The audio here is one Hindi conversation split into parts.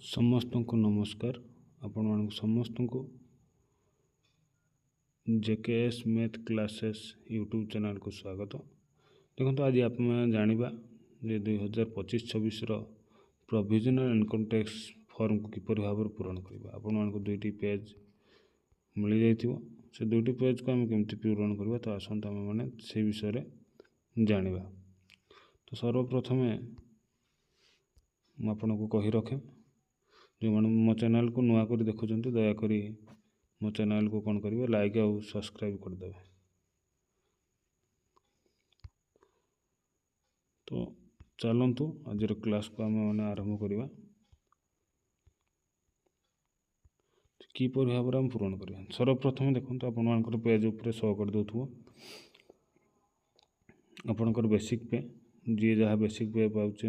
समस्त को नमस्कार। आपण मानक समस्त को JKS math classes YouTube channel को स्वागत। देखो आज आप जानिबा जे 2025-26 प्रोविजनल इनकम टैक्स फॉर्म को किपर भाव पूरण करबा। आपण मानक दुईटी पेज मिल जाइथिबो। से दुईटी पेज को हम केमती पूरण करबा तो आसंत हम माने से विषय रे जानिबा। तो सर्वप्रथम आपण को कहि रखे जो मैंने मो चैनल को नुआ कर देखुं दयाकोरी मो चैनल को कौन करेंगे लाइक और सब्सक्राइब करदे। तो चलतु आज क्लास को आम मैंने आरंभ करवा किपर भाव में पूरण करवा। सर्वप्रथम देखो आप पेज उपर शो कर दो आपणकर बेसिक पे जी जहाँ बेसिक पे पाँच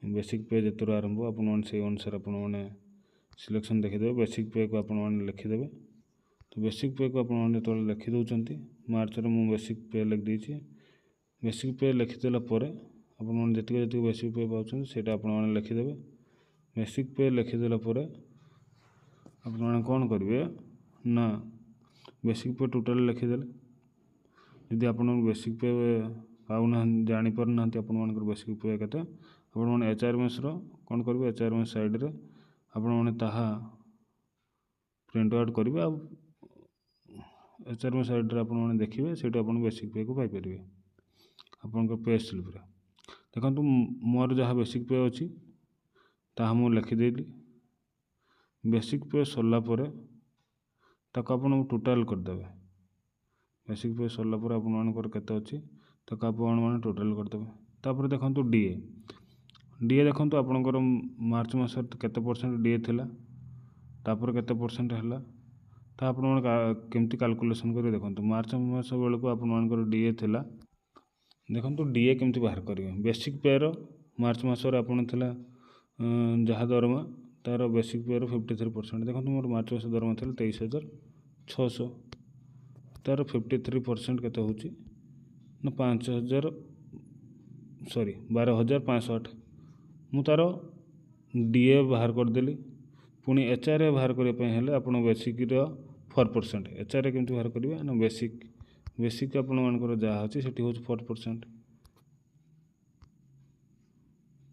बेसिक पे जितर आरंभ आपण से अनुसार आपने सिलेक्शन देखीदे। बेसिक पे को आपने लिखिदेवे। तो बेसिक पे को आपने जो लिखिदे मार्च रे मु बेसिक पे लिख देछि। बेसिक पे लिखिदेला आपने जी बेसिक पे पाँच से आपने लिखिदेवे। बेसिक पे लिखिदेला आपने कौन करेंगे ना बेसिक पे टोटाल लिखिदेले। यदि आप बेसिक पे पाऊना जापर ना आप बेसिक पे के आपने एचआरएमएस कौन करेंगे एचआरएमएस साइड रे आपने प्रिंट आउट करेंगे। एचआरएमएस साइड रे आपने देखिए से बेसिक पे को पाइपर आप पे स्लिप रे देखो मोर जहाँ बेसिक पे अच्छी ता मु लिखिदेली। बेसिक पे सरला ताक आप टोटाल करदे। बेसिक पे सरला आपर केते अच्छी ताक आप टोटाल करदे। तापर देखो डीए डीए देखो आपणकर मार्च मास केते परसेंट डीए थिला तापर केते परसेंट है तो आप केमती कैलकुलेशन कर देखो। मार्च मास बेलू को आपणकर डीए थिला देखो डीए केमती बाहर करेंगे। बेसिक पे रो मार्च मास आपन थिला जहाँ दरमा तार बेसिक पे रो 53% देखो मोर मार्च मास दरमा थिला 23,600 तार 53% केते होची ना 12,508 मु तार डीए बाहर करदेली। पुणी एचआरए बाहर करने आप बेसिक 4% एचआरए केमती बाहर करेंगे ना बेसिक बेसिक आप जहाँ अच्छी से 4%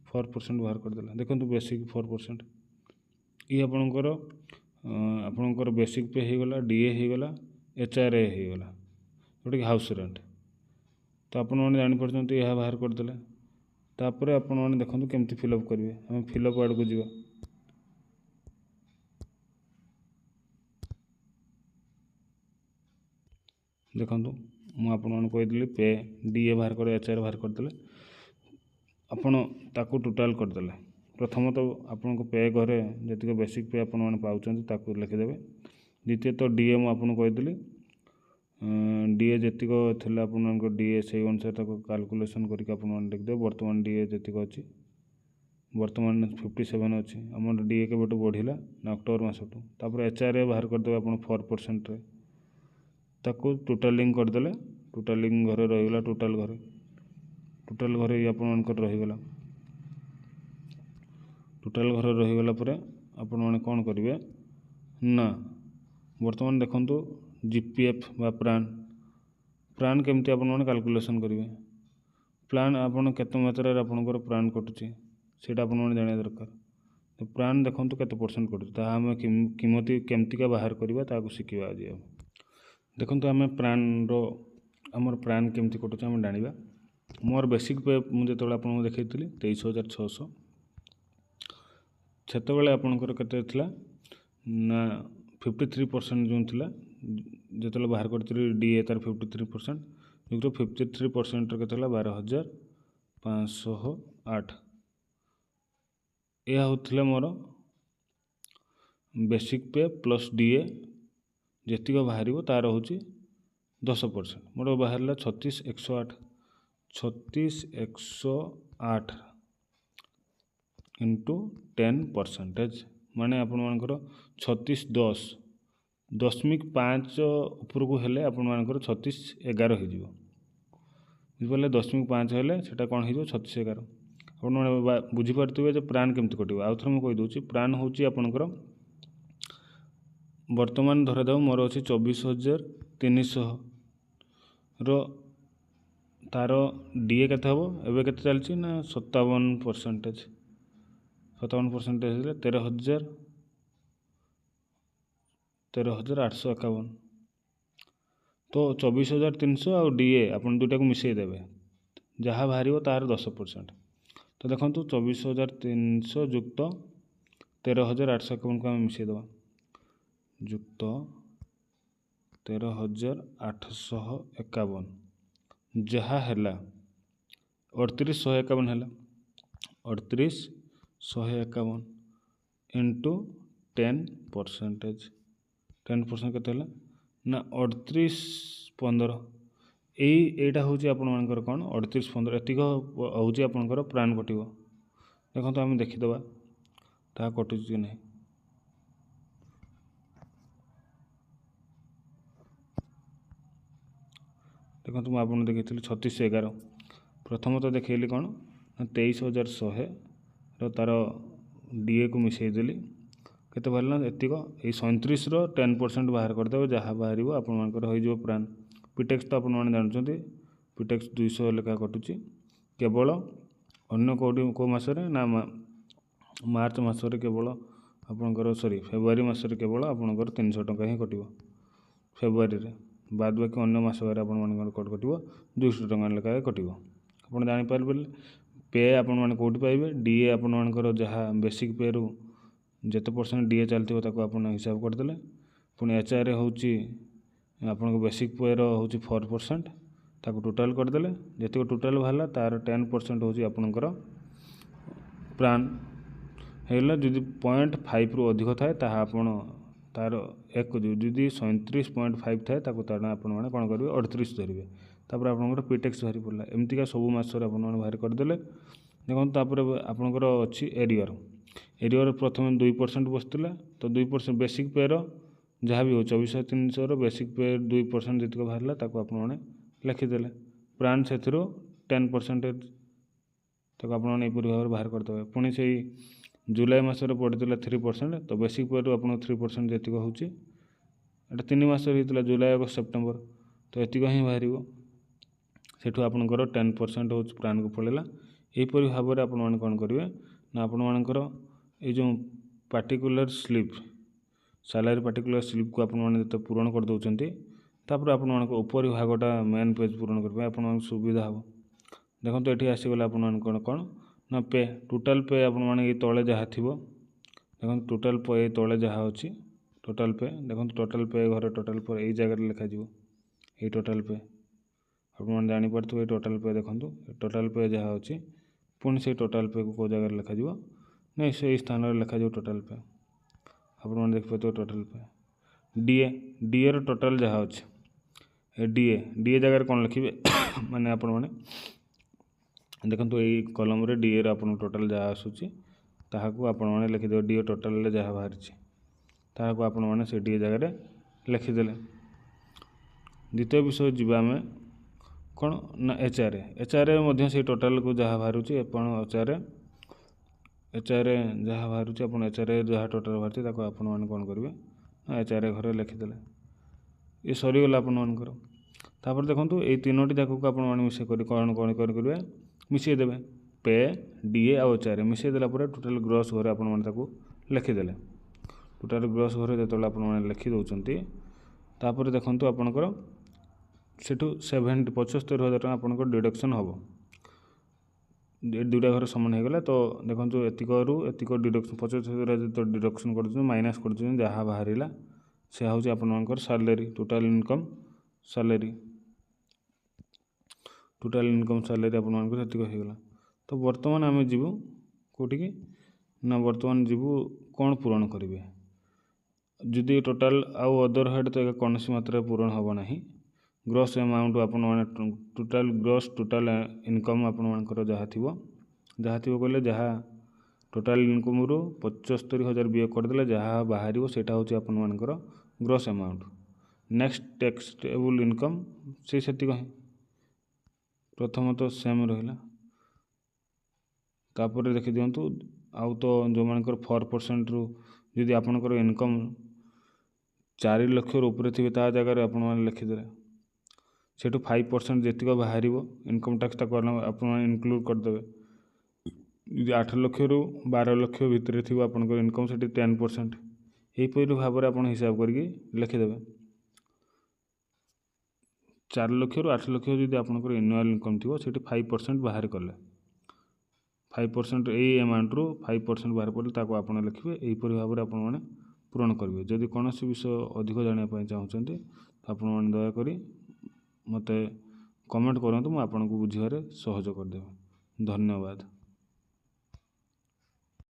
4% बाहर करदेला। देखो बेसिक 4% ये आपणकर बेसिक पे होगला डीए होगला एचआरए होगला जोटा कि हाउस रेंट। तो आपने जापर यह बाहर करदे। तापर आपने देखो केमती फिलअप करेंगे आम फिलअप आड़ को जीवा। देखो मुझे कही पे डीए बाहर कर एचआर बाहर करदे आपन ताकू टोटाल करदे। प्रथम तो आपन को पे घरे जी बेसिक पे आपने पाँच लिखिदेवे। द्वितीय तो डीए मुझे कहीदी डीए जीक थी आप डीए से अनुसार कैलकुलेसन करके लिखिदेवे। बर्तमान डीए जीक अच्छी बर्तमान 57 अच्छी आम डीए के बढ़ला ना अक्टोबर मसटू तापर एचआरए बाहर करदे आप 4% रे ताकू टोटालिंग करदे। टोटालिंग घरे रहीगला टोटाल घरे आपणकर रहीगला टोटाल घरे रहीगला आपण मैंने कौन करेंगे ना बर्तमान देखो जीपीएफ बा प्राण केमती आपने कैलकुलेसन करेंगे। प्लान आपन केते मात्रा आपणकर प्राण कटुची सेटा आपने जाना दरकार। तो प्राण देखो केते परसेंट कटुची ता आम किमती केमतिका बाहर करवा ताकू शिखा। आज देखो आम प्राण आमर प्राण केमती कटुची आम जाना। मोर बेसिक पे मुझे आपको देखी 23,600 से आपणकर केते थिला ना 53% जो थिला जो बाहर करी डीए तार 53% जो 53% के 12,508 यह होता मोर बेसिक पे प्लस डीए जी बाहर तार हूँ 10% मोर बाहर 36,108 इंटू 10% माने आपर 36.10.5 ऊपर को हेले आपर 36.11 हो बुझे 10.5 हेले सेटा कौन हो 36.11 आप बुझीपारे प्राण केमती कट आउ थे मुझे कहीदे प्राण हूँ आपंकर बर्तमान धरादा मोर अच्छी 24,300 तार डीए के एवं के चलती ना 57%। 57% 13,851 तो 24,300 आ डीए आप दुटा को मिसई देवे जहाँ बाहर तार 10%। तो देखो 24,300 युक्त 13,851 को आम मिसईदे युक्त 13,851 जहाँ है 38,151 है 38,151 इंटू 10%। 10% के ना 38,15 यहीटा हूँ आपर कौन 38,15 एतिक हूँ आपंकर प्राण कट देखो आम देखीदे ता कटुच कि नहीं। देखो मुझे आपको देखी 3611 प्रथम तो देखली कौन 23,100 तार डीए को मिसईदेली केते बाहर एतिक ये 37 10% बाहर करदे जहाँ बाहर आपर हो प्राण। पिटेक्स तो आपने जानते पिटेक्स 200 लेखा कटुची केवल अन्य कौटी कौ मसरे ना मार्च मसरे केवल आपणकर सॉरी फेब्रुआरी मसरे केवल आपणकर 300 टंका ही कट फेब्रुआरी बाद बाकी अन्य मसबार कट कट 200 टंका लेखा कट आप जापर पे आपण कौटी पाइबे डीए आपर जहाँ बेसिक पे रु जिते परसेंट डीए चलती आप हिसाब करदे पुणी एचआर हूँ आपन बेसिक पे हूँ 4% ताको टोटाल करदे जी टोटाल बाहर तार 10% हूँ आपणकर प्राण है जदि 0.5 रु अधिक थाए तार एक जदि 37.5 थाए आपण कौन करेंगे 38 धरवे तापर आपंकर पिटेक्स बाहरी पड़ा एमतीका सब मसरे आप बाहर करदे देखो तापर आपंकर अच्छी एरियर प्रथम 2% बसला तो 2% बेसिक पे जहाँ भी हो 24,300 बेसिक पे 2% जितक बाहर ताको आपने लिखिदे प्राण से 10% आपरी भाव बाहर करदे पुणी से जुलाई मसरे पड़ता 3% तो बेसिक पे आप 3% जी हूँ 3 मास जुलाई अगस्त सेप्टेम्बर तो एतिक ही बाहर सेठू आपंकर 10% हूँ प्राण को पड़ेगा यहीपरि भाव में आपण कौन करेंगे ना आपणकर ये जो particular sleep salary particular sleep को आपने पूरण कर दौरान तापर आपरी भागटा मेन पेज पूरण करने आप सुविधा हम देखो ये आसीगला आप कौन ना पे टोटाल पे आप तले जहाँ थी देखो टोटाल पे तले जहाँ अच्छी टोटाल पे देखो टोटाल पे घर टोटाल पे यही जगह लिखा ये टोटाल पे आप जापारे ये टोटाल पे देखो टोटाल पे जहाँ अच्छी पुणी से टोटाल पे को जगह लिखा नहीं से स्थान लिखा टोटाल पे आप देखिए टोटाल पे डीए डीए टोटाल जहाँ अच्छे डीए डीए जगह कौन लिखे माने आपण देखो यही कलम डीए आप टोटाल जहाँ आसूँ ताकू आपण लिखिदे डीए टोटाल जहाँ बाहर ताकू आपण से डीए जगह लिखिदे। द्वितीय विषय जीवा आम कौन ना एचआर एचआर से टोटाल को जहाँ बाहर एचआर जहाँ बाहर एचआर जहाँ टोटाल बाहर आपण कौन करेंगे ना एचआर घरे लिखिदे ये सरीगला आपर तापर देखो ये तीनोटी जाक को आप मिसे कौन कौन करेंगे मिसई देवे पे डीए आ एचआर मिसई देला टोटाल ग्रॉस घरे आप लिखिदे टोटाल ग्रॉस घरे जो आप लिखि दौरान तापर देखो आपणकर सेठू 75,000 टका आपंकर डिडक्शन हम दुटा घर सामान होगला तो देखो एतिक डिडक्शन 75,000 जो डिडक्शन कर माइनस कर जहाँ बाहर से हूँ आपर सैलरी टोटाल इनकम सैलरी आपको होगला। तो बर्तमान आम जीवु कौटिकी ना बर्तमान जीवु कौन पूरण करेंगे जदि टोटाल आउ अदर हेड तो कौन मात्रा पूरण हम ना ग्रॉस अमाउंट आप टोटाल ग्रॉस टोटाल इनकम आपर जहाँ थी कहले जहाँ टोटाल इनकम रु 75,000 व्यय करदे जहाँ बाहर से आपर gross amount next taxable income से कहीं प्रथम तो सेम रहा तापर देखी दिंतु आउ तो जो मानकर 4% रु यदि आपणकर इनकम 4 लाख ऊपर थे जगह आप लिखिदे सेठू 5% जी बाहर इनकम टैक्स आप इनक्लूड करदे यदि 8 लाख रु 12 लाख भितर थी आपंकर इनकम से 10% यहीपरि भाव में आप हिसाब करके लिखिदेवे 4 लाख रु 8 लाख जब आपंकर एनुआल इनकम थी से 5% बाहर कले 5% यही अमाउंट रु 5% बाहर पड़े आप लिखे यहीपरि भाव में आपण पूरण करेंगे जदि कौन विषय अधिक जानापी चाहते आपण दयाक मत कमेंट करूँ मुझे आपको बुझे सहज करदेवी धन्यवाद।